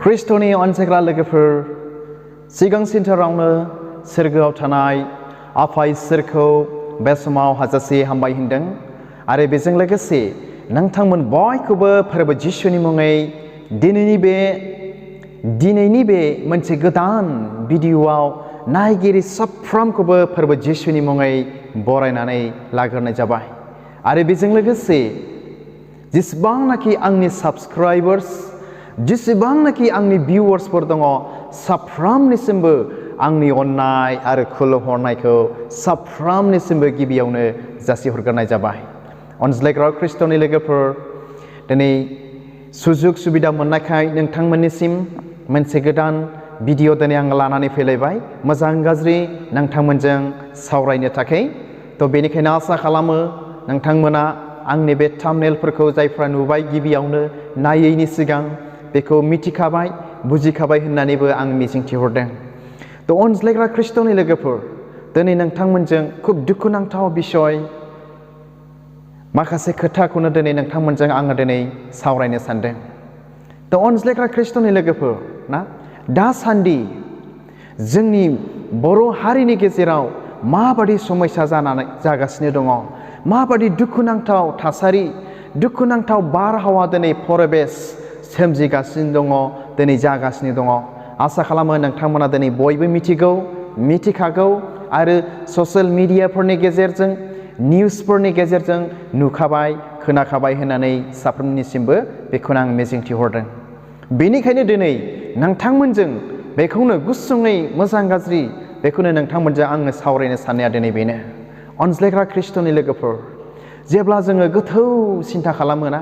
ख्रिस्ट'नि अनसायग्रा लोगोफोर सिगांसिनथारावनो सोरगोआव थानाय आफा इसोरखौ बे समाव हाजासे हामबाय होनदों आरो बेजों लोगोसे नोंथांमोन बयखौबो फोरबो जिसुनि मुङै दिनैनि बे मोनसे गोदान भिडिअ'आव नायगिरि साफ्रोमखौबो फोरबो जिसुनि मुङै बरायनानै लाग्रोनाय जाबाय आरो बेजों लोगोसे जेसेबांनाखि आंनि साबस्क्राइबार्स जेसेबांनाखि आंनि भिउवार्सफोर दङ साफ्रोमनिसिमबो आंनि अननाय आरो खुलुमहरनायखौ साफ्रोमनिसिमबो गिबियावनो जासिहरग्रोनाय जाबाय। अनज्लायग्रा ख्रिस्ट'नि लोगोफोर दिनै सुजुग सुबिदा मोननायखाय नोंथांमोननिसिम मोनसे गोदान भिडिअ दिनै आं लानानै फैलायबाय मोजां गाज्रि नोंथांमोनजों सावरायनो थाखाय। थ' बेनिखायनो आसा खालामो नोंथांमोना आंनि बे थाम्बनेलफोरखौ जायफ्रा नुबाय गिबियावनो नायैनि सिगां बेखौ मिथिखाबाय बुजिखाबाय होननानैबो आं मिजिंथिहरदों। थ' अनज्लायग्रा ख्रिस्ट'नि लोगोफोर दिनै नोंथांमोनजों खुब दुखुनांथाव बिसय माखासे खोथाखौनो दिनै नोंथांमोनजों आङो दिनै सावरायनो सानदों। थ' अनज्लायग्रा ख्रिस्ट'नि लोगोफोर ना दासान्दि जोंनि बर' हारिनि गेजेराव माबादि समस्या जागासिनो दङ, माबादि दुखुनांथाव थासारि दुखुनांथाव बारहावा दिनै परिबेस सोमजिगासिनो दङ दिनै जागासिनो दङ। आसा खालामो नोंथांमोना दिनै बयबो मिथिखागौ आरो ससियेल मिडियाफोरनि गेजेरजों निउसफोरनि गेजेरजों नुखाबाय खोनाखाबाय होननानै साफ्रोमनिसिमबो बेखौनो आं मिजिंथिहरदों। बेनिखायनो दिनै नोंथांमोनजों बेखौनो गुसुङै मोजां गाज्रि बेखौनो नोंथांमोनजों आङो सावरायनो साननाया दिनै बेनो। अनज्लायग्रा ख्रिस्ट'नि लोगोफोर जेब्ला जोङो गोथौ सिन्था खालामोना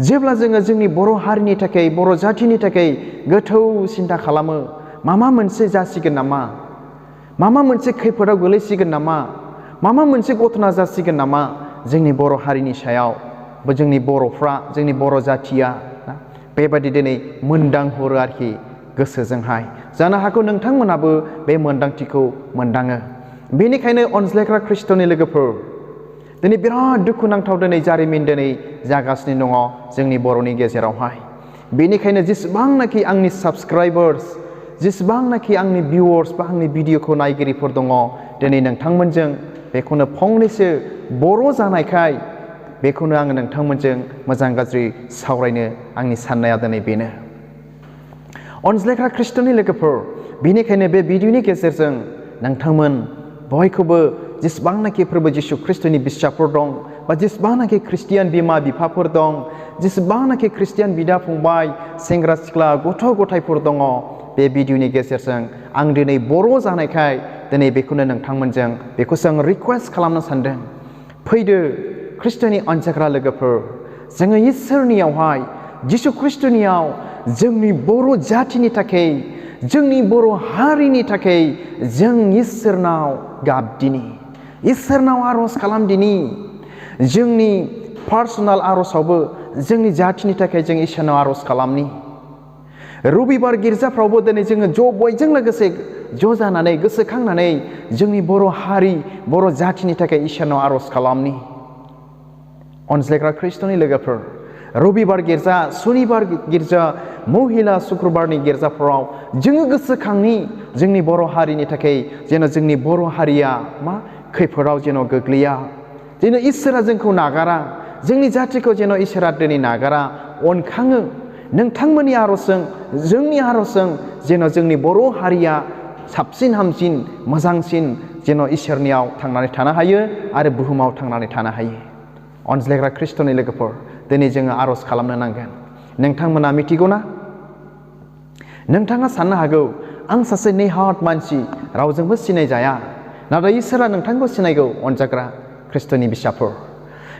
जेब्ला जोङो जोंनि बर' हारिनि थाखाय बर' जाथिनि थाखाय गोथौ सिन्ता खालामो माबा मोनसे जासिगोन नामा, माबा मोनसे खैफोदाव गोलैसिगोन नामा, माबा मोनसे घटना जासिगोन नामा जोंनि बर' हारिनि सायाव जोंनि बर'फ्रा जोंनि बर' जाथिया बेबायदि दिनै मोनदांहरो आरोखि गोसोजोंहाय। जानो हागौ नोंथांमोनाबो बे मोनदांथिखौ मोनदाङो। बेनिखायनो अनज्लायग्रा ख्रिस्ट'नि लोगोफोर दिनै बिराद दुखुनांथाव दिनै जारिमिन दिनै जागासिनो दङ जोंनि बर'नि गेजेरावहाय। बेनिखायनो जेसेबांनाखि आंनि साबस्क्राइबार्स जेसेबांनाखि आंनि भिउवार्स बा आंनि भिडिअखौ नायगिरिफोर दङ दिनै नोंथांमोनजों बेखौनो फंनैसो बर' जानायखाय बेखौनो आङो नोंथांमोनजों मोजां गाज्रि सावरायनो आंनि साननाया दिनै बेनो। अनज्लायग्रा ख्रिस्ट'नि लोगोफोर बेनिखायनो बे भिडिअनि गेजेरजों नोंथांमोन बयखौबो जेसेबांनाखि फोरबो जिसु ख्रिस्ट'नि बिसाफोर दं बा जेसेबांनाखि ख्रिस्टियान बिमा बिफाफोर दं जेसेबांनाखि ख्रिस्टियान बिदा फंबाय सेंग्रा सिख्ला गथ' गथायफोर दङ बे भिडिअनि गेजेरजों आं दिनै बर' जानायखाय दिनै बेखौनो नोंथांमोनजों बेखौसो आं रिकुवेस्ट खालामनो सानदों। फैदो ख्रिस्ट'नि अनसायग्रा लोगोफोर जोङो इसोरनियावहाय जिसु ख्रिस्ट'नियाव जोंनि बर' जाथिनि थाखाय जोंनि बर' हारिनि थाखाय जों इसोरनाव गाबदिनि इसोरनाव आर'ज खालामदिनि जोंनि पार्सनेल आर'जआवबो जोंनि जाथिनि थाखाय जों इसोरनाव आर'ज खालामनि। रबिबार गिर्जाफ्रावबो दिनै जोङो बयजों लोगोसे ज' जानानै गोसोखांनानै जोंनि बर' हारि बर' जाथिनि थाखाय इसोरनाव आर'ज खालामनि। अनज्लायग्रा ख्रिस्ट'नि लोगोफोर रबिबार गिर्जा सुनिबार गिर्जा महिला सुक्रबारनि गिर्जाफोराव जोङो गोसोखांनि जोंनि बर' हारिनि थाखाय जेन' जोंनि बर' हारिया मा खैफोदाव जेन' गोग्लैया, जेन' इसोरा जोंखौ नागारा, जोंनि जाथिखौ जेन' इसोरा दिनै नागारा अनखाङो। नोंथांमोननि आर'जजों जोंनि आर'जजों जेन' जोंनि बर' हारिया साबसिन हामसिन मोजांसिन जेन' इसोरनियाव थांनानै थानो हायो आरो बुहुमाव थांनानै थानो हायो। अनज्लायग्रा ख्रिस्ट'नि लोगोफोर दिनै जोङो आर'ज खालामनो नांगोन। नोंथांमोना मिथिगौ ना नोंथाङा साननो हागौ आं सासे नेहाथ मानसि रावजोंबो सिनायजाया, नाथाय इसोरा नोंथांखौ सिनायगौ। अनजाग्रा ख्रिस्ट'नि बिसाफोर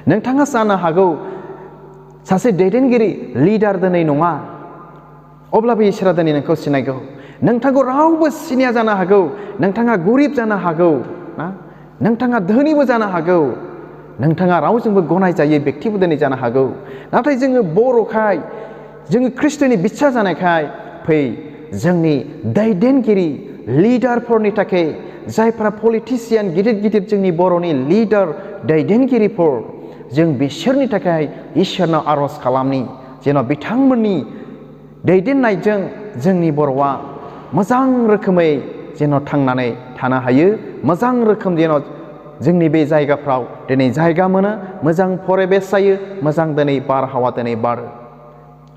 नोंथाङा साननो हागौ सासे दैदेनगिरि लिडार दिनै नङा, अब्लाबो इसोरा दिनै नोंखौ सिनायगौ। नोंथांखौ रावबो सिनाया जानो हागौ, नोंथाङा गरिब जानो हागौ ना, नोंथाङा धोनिबो जानो हागौ, नोंथाङा रावजोंबो गनायजायै बेक्तिबो दिनै जानो हागौ। नाथाय जोङो बर'खाय जोङो ख्रिस्ट'नि बिसा जानायखाय फै जोंनि दैदेनगिरि लिडारफोरनि थाखाय जायफ्रा पलिटिसियान गिदिर गिदिर जोंनि बर'नि लिडार दैदेनगिरिफोर जों बिसोरनि थाखाय इसोरनाव आर'ज खालामनि जेन' बिथांमोननि दैदेननायजों जोंनि बर'आ मोजां रोखोमै जेन' थांनानै थानो हायो, मोजां रोखोम जेन' जोंनि बे जायगाफ्राव दिनै जायगा मोनो, मोजां परिबेस जायो, मोजां दिनै बारहावा दिनै बारो।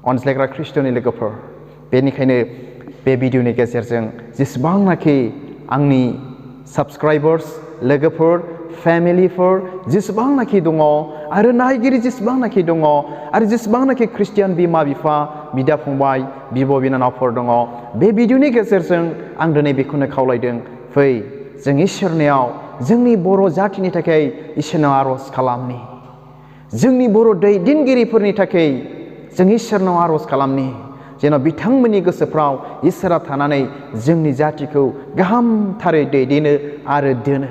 अनज्लायग्रा ख्रिस्ट'नि लोगोफोर, बेनिखायनो बे भिडिअनि गेजेरजों जेसेबांनाखि आंनि साबस्क्राइबार्स, लोगोफोर, फेमिलिफोर जेसेबांनाखि दङ आरो नायगिरि जेसेबांनाखि दङ आरो जेसेबांनाखि ख्रिस्टियान बिमा बिफा, बिदा फंबाय, बिब' बिनानावफोर दङ, बे भिडिअनि गेजेरजों आं दिनै बेखौनो खावलायदों, फै जों इसोरनियाव जोंनि बर' जाथिनि थाखाय इसोरनाव आर'ज खालामनि, जोंनि बर' दैदेनगिरिफोरनि थाखाय जों इसोरनाव आर'ज खालामनि, जेन' बिथांमोननि गोसोफ्राव इसोरा थानानै जोंनि जातिखौ गाहामथारै दैदेनो आरो दोनो।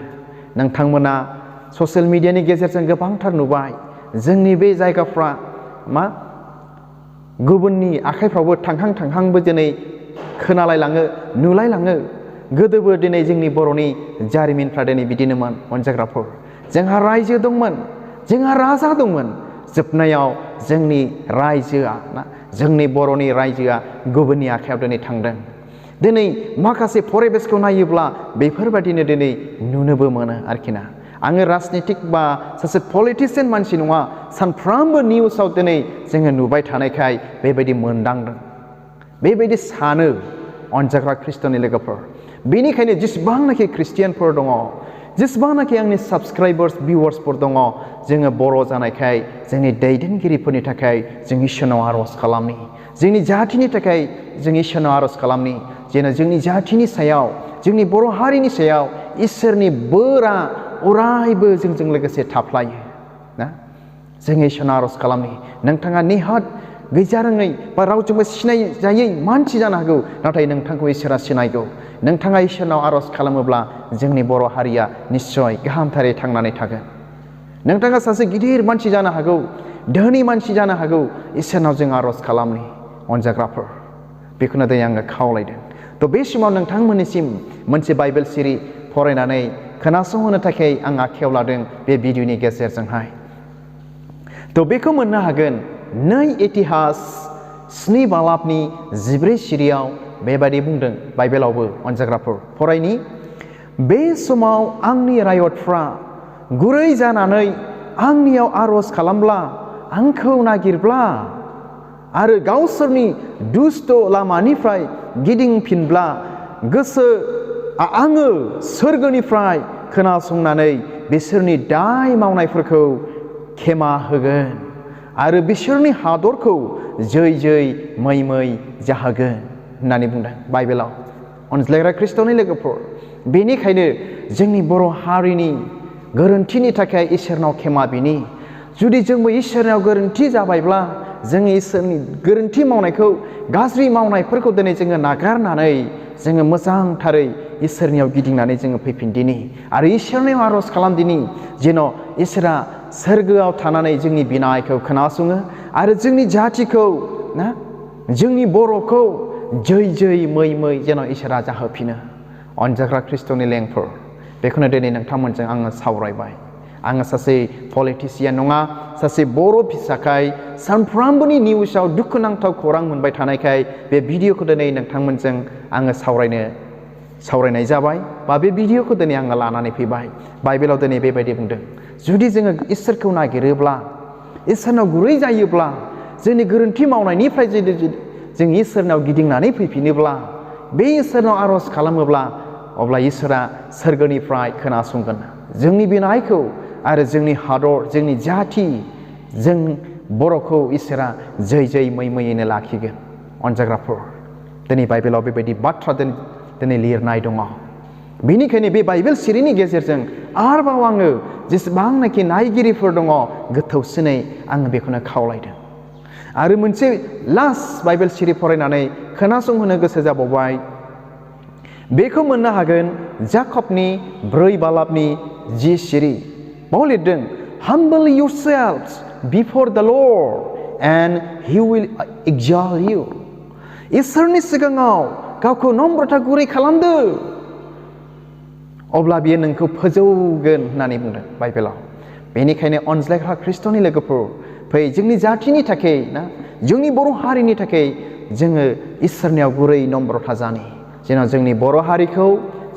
नोंथांमोना ससियेल मिडियानि गेजेरजों गोबांथार नुबाय, जोंनि बे जायगाफ्रा गुबुननि आखाइफ्रावबो थांहांबो दिनै खोनालायलाङो, नुलायलाङो। गोदोबो दिनै जोंनि बर'नि जारिमिनफ्रा दिनै बिदिनोमोन। अनजाग्राफोर, जोंहा रायजो दंमोन, जोंहा राजा दंमोन, जोबनायाव जोंनि रायजोआ जोंनि बर'नि रायजोआ गुबुननि आखायाव दिनै थांदों। दिनै माखासे परिबेसखौ नायोब्ला बेफोरबायदिनो दिनै नुनोबो मोनो आरोखि ना। आङो राजनितिक बा सासे पलिटिसियान मानसि नङा, सानफ्रामबो निउसाव दिनै जोङो नुबाय थानायखाय बेबायदि मोनदांदों, बेबायदि सानो अनजाग्रा ख्रिस्ट'नि लोगोफोर। बेनिखायनो जेसेबांनाखि ख्रिस्टियानफोर दङ, जेसेबांनाखि आंनि साबस्क्राइबार्स, भिउवार्सफोर दङ, जोङो बर' जानायखाय जोंनि दैदेनगिरिफोरनि थाखाय जों इसोरनाव आर'ज खालामनि, जोंनि जातिनि थाखाय जों इसोरनाव आर'ज खालामनि, जेन' जोंनि जातिनि सायाव, जोंनि बर' हारिनि सायाव इसोरनि बोरा अरायबो जोंजों लोगोसे थाफ्लायो ना। जों इसोरनाव आर'ज खालामनि। नोंथाङा निहात गैजारोङै बा रावजोंबो सिनायजायै मानसि जानो हागौ, नाथाय नोंथांखौ इसोरा सिनायगौ। नोंथाङा इसोरनाव आर'ज खालामोब्ला जोंनि बर' हारिया निस्सय गाहामथारै थांनानै थागोन। नोंथाङा सासे गिदिर मानसि जानो हागौ, धोनि मानसि जानो हागौ, इसोरनाव जों आर'ज खालामनि अनजाग्राफोर। बेखौनो दिनै आङो खावलायदों। थ' बे समाव नोंथांमोननिसिम मोनसे बाइबेल सिरि फरायनानै खोनासंहोनो थाखाय आं आखायाव लादों बे भिडिअनि गेजेरजोंहाय। थ' बेखौ मोननो हागोन 2 इतिहास 7 बालाबनि 14 सिरियाव बेबायदि बुंदों बाइबेलावबो। अनजाग्राफोर, फरायनि। बे समाव आंनि रायतफ्रा गुरै जानानै आंनियाव आर'ज खालामब्ला, आंखौ नागिरब्ला आरो गावसोरनि दुष्ट लामानिफ्राय गिदिंफिनब्ला, आङो सोरगोनिफ्राय खोनासंनानै बिसोरनि दाय मावनायफोरखौ खेमा होगोन आरो बिसोरनि हादरखौ जै मै जाहोगोन होननानै बुंदों बाइबेलाव। अनज्लायग्रा ख्रिस्ट'नि लोगोफोर, बेनिखायनो जोंनि बर' हारिनि गोरोन्थिनि थाखाय इसोरनाव खेमा बिनि। जुदि जोंबो इसोरनाव गोरोन्थि जाबायब्ला, जोङो इसोरनि गोरोन्थि मावनायखौ, गाज्रि मावनायफोरखौ दिनै जोङो नागारनानै जोङो मोजांथारै इसोरनियाव गिदिंनानै जोङो फैफिनदिनि आरो इसोरनियाव आर'ज खालामदिनि, जेन' इसोरा सोरगोआव थानानै जोंनि बिनायखौ खोनासङो आरो जोंनि जातिखौ जोंनि बर'खौ जै मै जेन' इसोरा जाहोफिनो। अनजाग्रा ख्रिस्ट'नि लेंफोर, बेखौनो दिनै नोंथांमोनजों आङो सावरायबाय। आङो सासे पलिटिसियान नङा, सासे बर' फिसाखाय सानफ्रामबोनि निउसाव दुखुनांथाव खौरां मोनबाय थानायखाय बे भिडिअखौ दिनै नोंथांमोनजों आङो सावरायनाय जाबाय, बा बे भिडिअखौ दिनै आङो लानानै फैबाय। बाइबेलाव दिनै बेबायदि बुंदों, जुदि जोङो इसोरखौ नागिरोब्ला, इसोरनाव गुरै जायोब्ला, जोंनि गोरोन्थि मावनायनिफ्राय जुदि जों इसोरनाव गिदिंनानै फैफिनोब्ला, बे इसोरनाव आर'ज खालामोब्ला, अब्ला इसोरा सोरगोनिफ्राय खोनासंगोन जोंनि बिनायखौ आरो जोंनि हादर, जोंनि जाति, जों बर'खौ इसोरा जै मैयैनो लाखिगोन। अनजाग्राफोर, दिनै बाइबेलाव बेबायदि बाथ्रा दिनै लिरनाय दङ। बेनिखायनो बे बाइबेल सिरिनि गेजेरजों आरोबाव आङो जेसेबांनाखि नायगिरिफोर दङ, गोथौसिनै आङो बेखौनो खावलायदों। आरो मोनसे लास्ट बाइबेल सिरि फरायनानै खोनासंहोनो गोसो जाबावबाय। बेखौ मोननो हागोन जाकबनि 4 बालाबनि 10 सिरि। बाव लिरदों, Humble yourselves before the Lord and He will exalt you. इसोरनि सिगाङाव गावखौ नम्रता गुरै खालामदो, अब्ला बियो नोंखौ फोजौगोन होननानै बुंदों बाइबेलाव। बेनिखायनो अनज्लायग्रा ख्रिस्ट'नि लोगोफोर, फै जोंनि जातिनि थाखाय जोंनि बर' हारिनि थाखाय जोङो इसोरनियाव गुरै नम्रथा जानि जेन' जोंनि बर' हारिखौ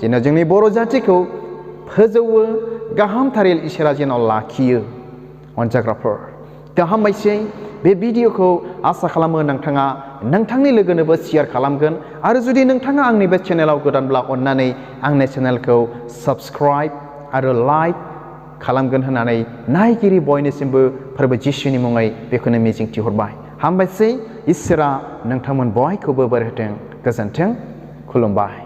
जेन' जोंनि बर' जाथिखौ फोजौवो गाहामथारै इसोरा जेन' लाखियो अनजाग्राफोर दा हामबायसै बे भिडिअखौ आसा खालामो नोंथाङा नोंथांनि लोगोनोबो शेयार खालामगोन आरो जुदि नोंथाङा आंनि बे चेनेलाव गोदानब्ला अन्नानै आंनि चेनेलखौ साबस्क्राइब आरो लाइक खालामगोन होननानै नायगिरि बयनिसिमबो फोरबो जिसुनि मुङै बेखौनो मिजिंथिहरबाय हामबायसै इसोरा नोंथांमोन बयखौबो बोर होथों गोजोन्थों खुलुमबाय।